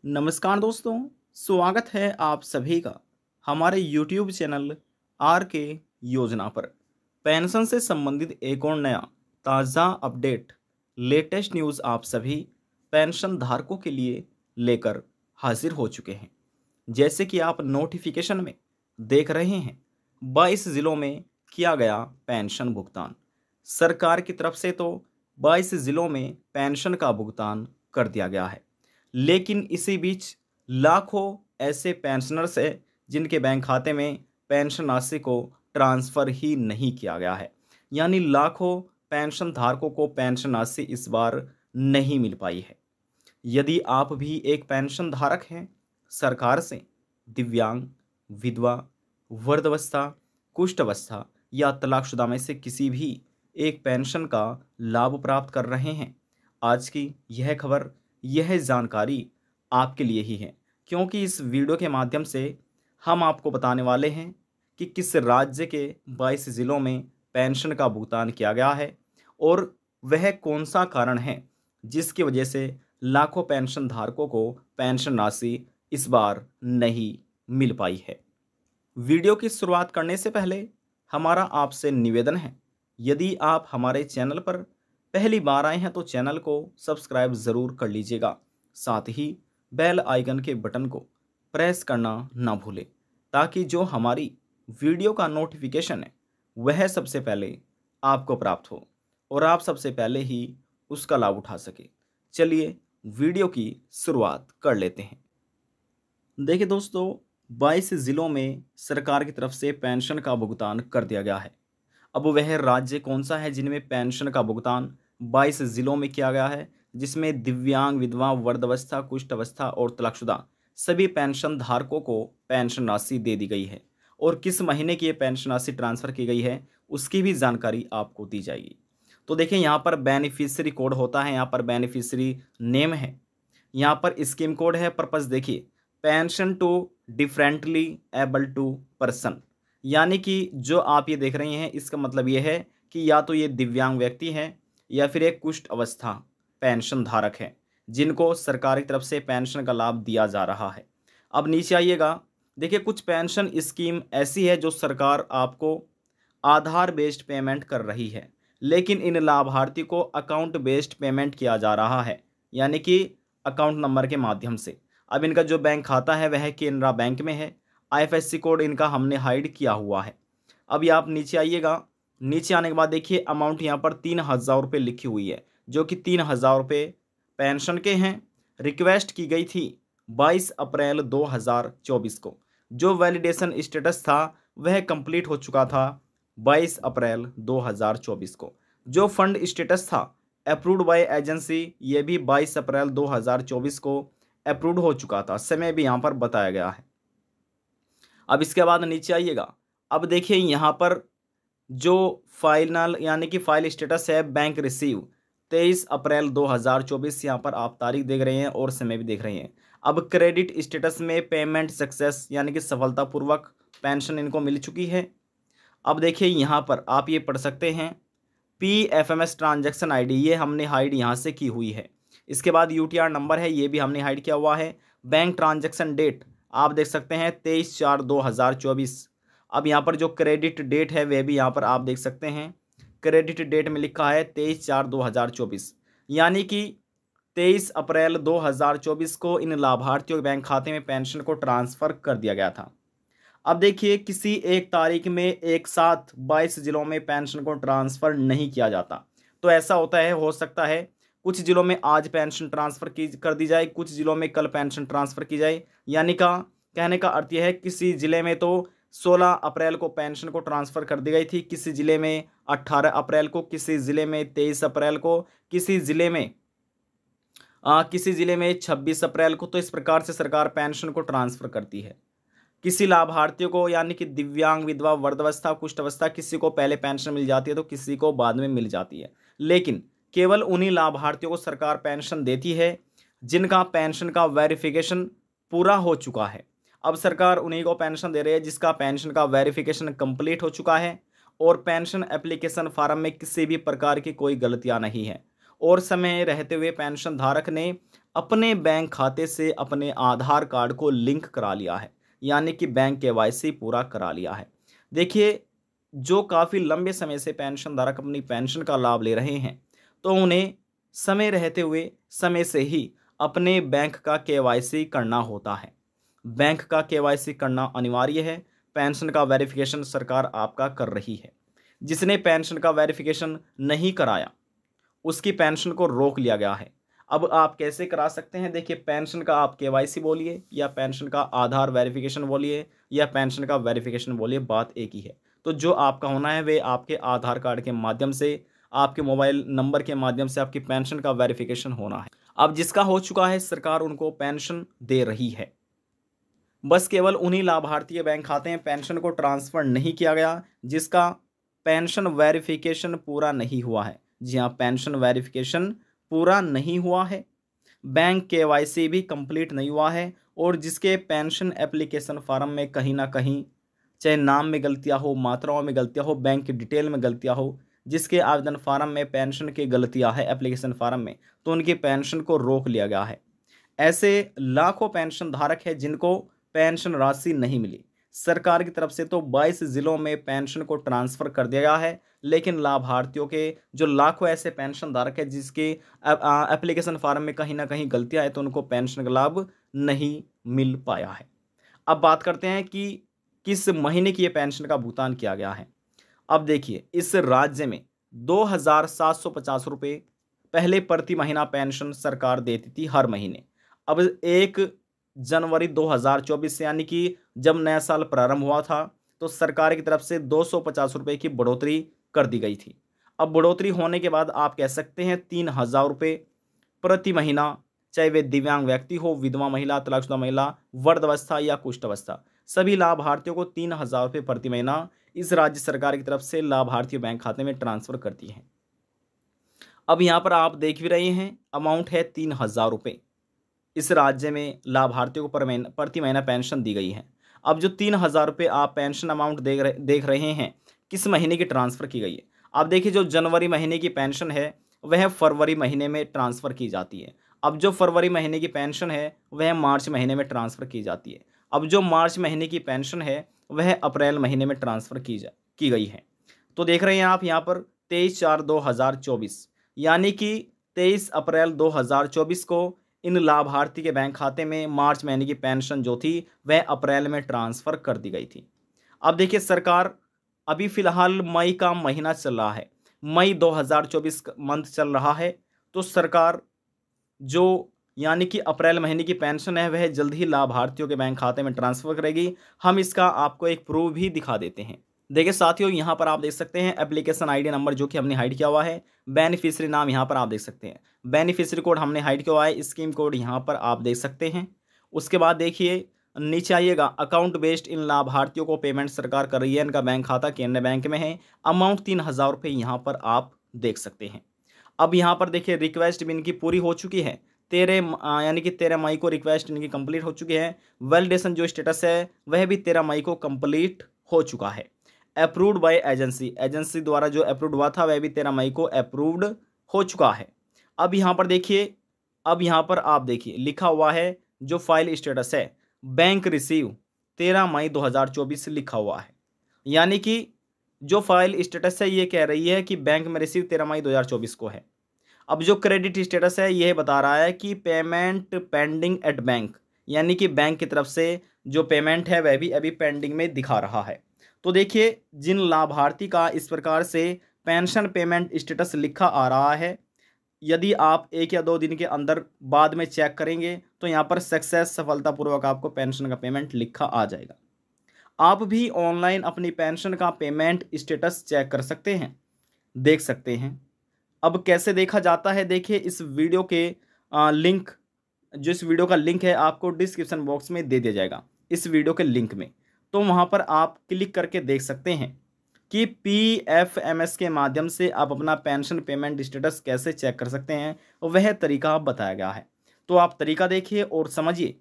नमस्कार दोस्तों, स्वागत है आप सभी का हमारे YouTube चैनल आर के योजना पर। पेंशन से संबंधित एक और नया ताज़ा अपडेट, लेटेस्ट न्यूज़ आप सभी पेंशन धारकों के लिए लेकर हाजिर हो चुके हैं। जैसे कि आप नोटिफिकेशन में देख रहे हैं, 22 ज़िलों में किया गया पेंशन भुगतान। सरकार की तरफ से तो 22 ज़िलों में पेंशन का भुगतान कर दिया गया है, लेकिन इसी बीच लाखों ऐसे पेंशनर्स हैं जिनके बैंक खाते में पेंशन राशि को ट्रांसफ़र ही नहीं किया गया है। यानी लाखों पेंशन धारकों को पेंशन राशि इस बार नहीं मिल पाई है। यदि आप भी एक पेंशन धारक हैं, सरकार से दिव्यांग, विधवा, वृद्धावस्था, कुष्ठावस्था या तलाकशुदा में से किसी भी एक पेंशन का लाभ प्राप्त कर रहे हैं, आज की यह खबर, यह जानकारी आपके लिए ही है। क्योंकि इस वीडियो के माध्यम से हम आपको बताने वाले हैं कि किस राज्य के 22 ज़िलों में पेंशन का भुगतान किया गया है और वह कौन सा कारण है जिसकी वजह से लाखों पेंशन धारकों को पेंशन राशि इस बार नहीं मिल पाई है। वीडियो की शुरुआत करने से पहले हमारा आपसे निवेदन है, यदि आप हमारे चैनल पर पहली बार आए हैं तो चैनल को सब्सक्राइब ज़रूर कर लीजिएगा। साथ ही बेल आइकन के बटन को प्रेस करना ना भूलें, ताकि जो हमारी वीडियो का नोटिफिकेशन है वह सबसे पहले आपको प्राप्त हो और आप सबसे पहले ही उसका लाभ उठा सके। चलिए वीडियो की शुरुआत कर लेते हैं। देखिए दोस्तों, 22 ज़िलों में सरकार की तरफ से पेंशन का भुगतान कर दिया गया है। अब वह राज्य कौन सा है जिनमें पेंशन का भुगतान 22 ज़िलों में किया गया है, जिसमें दिव्यांग, विधवा, वृद्धावस्था, कुष्ठावस्था और तलाकशुदा सभी पेंशन धारकों को पेंशन राशि दे दी गई है और किस महीने की ये पेंशन राशि ट्रांसफ़र की गई है उसकी भी जानकारी आपको दी जाएगी। तो देखिए, यहाँ पर बेनिफिशियरी कोड होता है, यहाँ पर बेनिफिशियरी नेम है, यहाँ पर स्कीम कोड है, पर्पस देखिए pension to differently able to person. यानी कि जो आप ये देख रहे हैं इसका मतलब ये है कि या तो ये दिव्यांग व्यक्ति हैं या फिर एक कुष्ठ अवस्था पेंशन धारक है जिनको सरकार की तरफ से पेंशन का लाभ दिया जा रहा है। अब नीचे आइएगा, देखिए कुछ पेंशन स्कीम ऐसी है जो सरकार आपको आधार बेस्ड पेमेंट कर रही है, लेकिन इन लाभार्थी को अकाउंट बेस्ड पेमेंट किया जा रहा है, यानी कि अकाउंट नंबर के माध्यम से। अब इनका जो बैंक खाता है वह केनरा बैंक में है। आईएफएससी कोड इनका हमने हाइड किया हुआ है। अभी आप नीचे आइएगा, नीचे आने के बाद देखिए अमाउंट यहाँ पर 3,000 रुपये लिखी हुई है, जो कि 3,000 रुपये पेंशन के हैं। रिक्वेस्ट की गई थी 22 अप्रैल 2024 को। जो वैलिडेशन स्टेटस था वह कंप्लीट हो चुका था 22 अप्रैल 2024 को। जो फंड स्टेटस था अप्रूव्ड बाय एजेंसी, ये भी 22 अप्रैल 2024 को अप्रूव्ड हो चुका था। समय भी यहाँ पर बताया गया है। अब इसके बाद नीचे आइएगा, अब देखिए यहाँ पर जो फाइनल यानी कि फाइल स्टेटस है बैंक रिसीव 23 अप्रैल 2024, यहाँ पर आप तारीख देख रहे हैं और समय भी देख रहे हैं। अब क्रेडिट स्टेटस में पेमेंट सक्सेस यानी कि सफलतापूर्वक पेंशन इनको मिल चुकी है। अब देखिए यहाँ पर आप ये पढ़ सकते हैं PFMS ट्रांजैक्शन आईडी, ये हमने हाइड यहाँ से की हुई है। इसके बाद UTR नंबर है, ये भी हमने हाइड किया हुआ है। बैंक ट्रांजैक्शन डेट आप देख सकते हैं 23/4/2024। अब यहाँ पर जो क्रेडिट डेट है वह भी यहाँ पर आप देख सकते हैं, क्रेडिट डेट में लिखा है 23/4/2024, यानी कि 23 अप्रैल 2024 को इन लाभार्थियों के बैंक खाते में पेंशन को ट्रांसफ़र कर दिया गया था। अब देखिए किसी एक तारीख में एक साथ 22 ज़िलों में पेंशन को ट्रांसफ़र नहीं किया जाता। तो ऐसा होता है, हो सकता है कुछ ज़िलों में आज पेंशन ट्रांसफ़र की कर दी जाए, कुछ ज़िलों में कल पेंशन ट्रांसफ़र की जाए। यानी का कहने का अर्थ यह है किसी ज़िले में तो 16 अप्रैल को पेंशन को ट्रांसफ़र कर दी गई थी, किसी ज़िले में 18 अप्रैल को, किसी ज़िले में 23 अप्रैल को, किसी ज़िले में 26 अप्रैल को। तो इस प्रकार से सरकार पेंशन को ट्रांसफ़र करती है। किसी लाभार्थियों को यानी कि दिव्यांग, विधवा, वृद्धावस्था, कुष्ठावस्था, किसी को पहले पेंशन मिल जाती है तो किसी को बाद में मिल जाती है, लेकिन केवल उन्हीं लाभार्थियों को सरकार पेंशन देती है जिनका पेंशन का वेरिफिकेशन पूरा हो चुका है। अब सरकार उन्हीं को पेंशन दे रही है जिसका पेंशन का वेरिफिकेशन कंप्लीट हो चुका है और पेंशन एप्लीकेशन फार्म में किसी भी प्रकार की कोई गलतियां नहीं है और समय रहते हुए पेंशन धारक ने अपने बैंक खाते से अपने आधार कार्ड को लिंक करा लिया है, यानी कि बैंक केवाईसी पूरा करा लिया है। देखिए, जो काफ़ी लंबे समय से पेंशन धारक अपनी पेंशन का लाभ ले रहे हैं, तो उन्हें समय रहते हुए समय से ही अपने बैंक का केवाईसी करना होता है। बैंक का केवाईसी करना अनिवार्य है। पेंशन का वेरिफिकेशन सरकार आपका कर रही है। जिसने पेंशन का वेरिफिकेशन नहीं कराया, उसकी पेंशन को रोक लिया गया है। अब आप कैसे करा सकते हैं? देखिए, पेंशन का आप केवाईसी बोलिए या पेंशन का आधार वेरिफिकेशन बोलिए या पेंशन का वेरिफिकेशन बोलिए, बात एक ही है। तो जो आपका होना है वे आपके आधार कार्ड के माध्यम से, आपके मोबाइल नंबर के माध्यम से आपकी पेंशन का वेरिफिकेशन होना है। अब जिसका हो चुका है, सरकार उनको पेंशन दे रही है। बस केवल उन्हीं लाभार्थी के बैंक खाते में पेंशन को ट्रांसफर नहीं किया गया जिसका पेंशन वेरिफिकेशन पूरा नहीं हुआ है। जी हाँ, पेंशन वेरिफिकेशन पूरा नहीं हुआ है, बैंक केवाईसी भी कंप्लीट नहीं हुआ है, और जिसके पेंशन एप्लीकेशन फॉर्म में कहीं ना कहीं चाहे नाम में गलतियां हो, मात्राओं में गलतियां हो, बैंक की डिटेल में गलतियां हो, जिसके आवेदन फॉर्म में पेंशन की गलतियां है एप्लीकेशन फॉर्म में, तो उनकी पेंशन को रोक लिया गया है। ऐसे लाखों पेंशन धारक हैं जिनको पेंशन राशि नहीं मिली। सरकार की तरफ से तो 22 जिलों में पेंशन को ट्रांसफर कर दिया गया है, लेकिन लाभार्थियों के जो लाखों ऐसे पेंशन धारक हैं जिसके एप्लीकेशन फॉर्म में कहीं ना कहीं गलतियां हैं, तो उनको पेंशन का लाभ नहीं मिल पाया है। अब बात करते हैं कि किस महीने की ये पेंशन का भुगतान किया गया है। अब देखिए, इस राज्य में 2,750 रुपये पहले प्रति महीना पेंशन सरकार देती थी हर महीने। अब 1 जनवरी 2024 से, यानी कि जब नया साल प्रारंभ हुआ था, तो सरकार की तरफ से 250 रुपये की बढ़ोतरी कर दी गई थी। अब बढ़ोतरी होने के बाद आप कह सकते हैं 3,000 रुपये प्रति महीना, चाहे वे दिव्यांग व्यक्ति हो, विधवा महिला, तलाकशुदा महिला, वृद्धावस्था या कुष्ठ अवस्था, सभी लाभार्थियों को 3,000 रुपये प्रति महीना इस राज्य सरकार की तरफ से लाभार्थी बैंक खाते में ट्रांसफर करती है। अब यहाँ पर आप देख भी रहे हैं, अमाउंट है 3,000 रुपये। इस राज्य में लाभार्थियों को प्रति महीना पेंशन दी गई है। अब जो 3,000 रुपये आप पेंशन अमाउंट देख रहे हैं, किस महीने की ट्रांसफ़र की गई है? आप देखिए, जो जनवरी महीने की पेंशन है वह फरवरी महीने में ट्रांसफ़र की जाती है। अब जो फरवरी महीने की पेंशन है वह मार्च महीने में ट्रांसफ़र की जाती है। अब जो मार्च महीने की पेंशन है वह अप्रैल महीने में ट्रांसफ़र की गई है। तो देख रहे हैं आप यहाँ पर 23/4/2024, यानी कि 23 अप्रैल 2024 को इन लाभार्थी के बैंक खाते में मार्च महीने की पेंशन जो थी वह अप्रैल में ट्रांसफ़र कर दी गई थी। अब देखिए, सरकार अभी फ़िलहाल मई का महीना चल रहा है, मई 2024 मंथ चल रहा है, तो सरकार जो यानी कि अप्रैल महीने की पेंशन है वह जल्द ही लाभार्थियों के बैंक खाते में ट्रांसफ़र करेगी। हम इसका आपको एक प्रूफ भी दिखा देते हैं। देखिए साथियों, यहाँ पर आप देख सकते हैं एप्लीकेशन आईडी नंबर जो कि हमने हाइड किया हुआ है, बेनिफिशियरी नाम यहाँ पर आप देख सकते हैं, बेनिफिशियरी कोड हमने हाइड किया हुआ है, स्कीम कोड यहाँ पर आप देख सकते हैं। उसके बाद देखिए नीचे आइएगा, अकाउंट बेस्ड इन लाभार्थियों को पेमेंट सरकार कर रही है, इनका बैंक खाता केंद्रीय बैंक में है, अमाउंट 3,000 रुपये यहाँ पर आप देख सकते हैं। अब यहाँ पर देखिए रिक्वेस्ट भी इनकी पूरी हो चुकी है, यानी कि 13 मई को रिक्वेस्ट इनकी कंप्लीट हो चुकी है। वैलिडेशन जो स्टेटस है वह भी 13 मई को कंप्लीट हो चुका है। अप्रूव्ड बाय एजेंसी द्वारा जो अप्रूव्ड हुआ था वह भी 13 मई को अप्रूव्ड हो चुका है। अब यहाँ पर देखिए, अब यहाँ पर आप देखिए लिखा हुआ है जो फाइल स्टेटस है, बैंक रिसीव 13 मई 2024 लिखा हुआ है, यानी कि जो फाइल स्टेटस है ये कह रही है कि बैंक में रिसीव 13 मई 2024 को है। अब जो क्रेडिट स्टेटस है यह बता रहा है कि पेमेंट पेंडिंग एट बैंक, यानी कि बैंक की तरफ से जो पेमेंट है वह भी अभी पेंडिंग में दिखा रहा है। तो देखिए, जिन लाभार्थी का इस प्रकार से पेंशन पेमेंट स्टेटस लिखा आ रहा है, यदि आप 1 या 2 दिन के अंदर बाद में चेक करेंगे तो यहाँ पर सक्सेस, सफलतापूर्वक आपको पेंशन का पेमेंट लिखा आ जाएगा। आप भी ऑनलाइन अपनी पेंशन का पेमेंट स्टेटस चेक कर सकते हैं, देख सकते हैं। अब कैसे देखा जाता है, देखिए इस वीडियो के लिंक, जो इस वीडियो का लिंक है आपको डिस्क्रिप्शन बॉक्स में दे दिया जाएगा, इस वीडियो के लिंक में, तो वहाँ पर आप क्लिक करके देख सकते हैं कि PFMS के माध्यम से आप अपना पेंशन पेमेंट स्टेटस कैसे चेक कर सकते हैं, वह तरीका बताया गया है। तो आप तरीका देखिए और समझिए,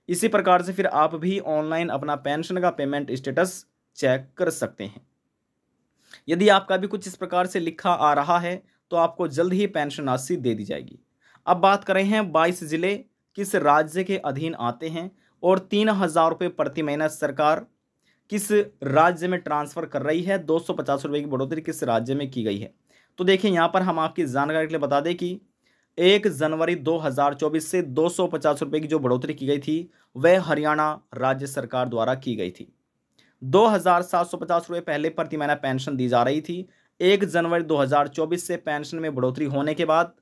इसी प्रकार से फिर आप भी ऑनलाइन अपना पेंशन का पेमेंट स्टेटस चेक कर सकते हैं। यदि आपका भी कुछ इस प्रकार से लिखा आ रहा है तो आपको जल्द ही पेंशन राशि दे दी जाएगी। अब बात करें हैं 22 जिले किस राज्य के अधीन आते हैं और 3,000 रुपये प्रति महीना सरकार किस राज्य में ट्रांसफर कर रही है, 250 रुपये की बढ़ोतरी किस राज्य में की गई है। तो देखिए यहाँ पर हम आपकी जानकारी के लिए बता दें कि 1 जनवरी 2024 से 250 रुपये की जो बढ़ोतरी की गई थी वह हरियाणा राज्य सरकार द्वारा की गई थी। 2,750 रुपये पहले प्रति महीना पेंशन दी जा रही थी। 1 जनवरी 2024 से पेंशन में बढ़ोतरी होने के बाद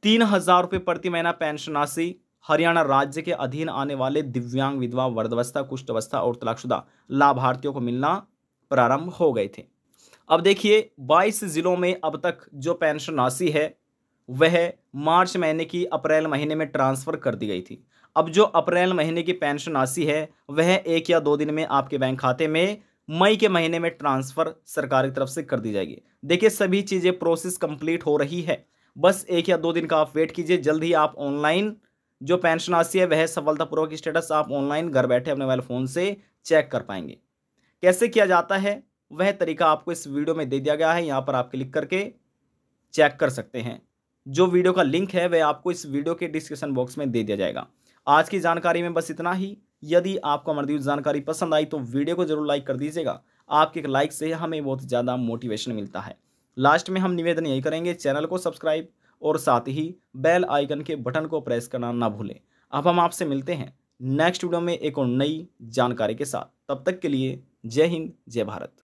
3,000 रुपये प्रति महीना पेंशन राशि हरियाणा राज्य के अधीन आने वाले दिव्यांग, विधवा, वृद्धावस्था, कुष्ठ अवस्था और तलाकशुदा लाभार्थियों को मिलना प्रारंभ हो गए थे। अब देखिए 22 जिलों में अब तक जो पेंशन राशि है वह मार्च महीने की अप्रैल महीने में ट्रांसफर कर दी गई थी। अब जो अप्रैल महीने की पेंशन राशि है वह 1 या 2 दिन में आपके बैंक खाते में मई के महीने में ट्रांसफर सरकार की तरफ से कर दी जाएगी। देखिए सभी चीजें प्रोसेस कंप्लीट हो रही है, बस 1 या 2 दिन का आप वेट कीजिए। जल्द ही आप ऑनलाइन जो पेंशन राशि है वह सफलतापूर्वक स्टेटस आप ऑनलाइन घर बैठे अपने मोबाइल फोन से चेक कर पाएंगे। कैसे किया जाता है वह तरीका आपको इस वीडियो में दे दिया गया है, यहाँ पर आप क्लिक करके चेक कर सकते हैं। जो वीडियो का लिंक है वह आपको इस वीडियो के डिस्क्रिप्शन बॉक्स में दे दिया जाएगा। आज की जानकारी में बस इतना ही। यदि आपको हमारी दी हुई जानकारी पसंद आई तो वीडियो को जरूर लाइक कर दीजिएगा। आपके एक लाइक से हमें बहुत ज़्यादा मोटिवेशन मिलता है। लास्ट में हम निवेदन यही करेंगे, चैनल को सब्सक्राइब और साथ ही बेल आइकन के बटन को प्रेस करना ना भूलें। अब हम आपसे मिलते हैं नेक्स्ट वीडियो में एक और नई जानकारी के साथ। तब तक के लिए जय हिंद, जय भारत।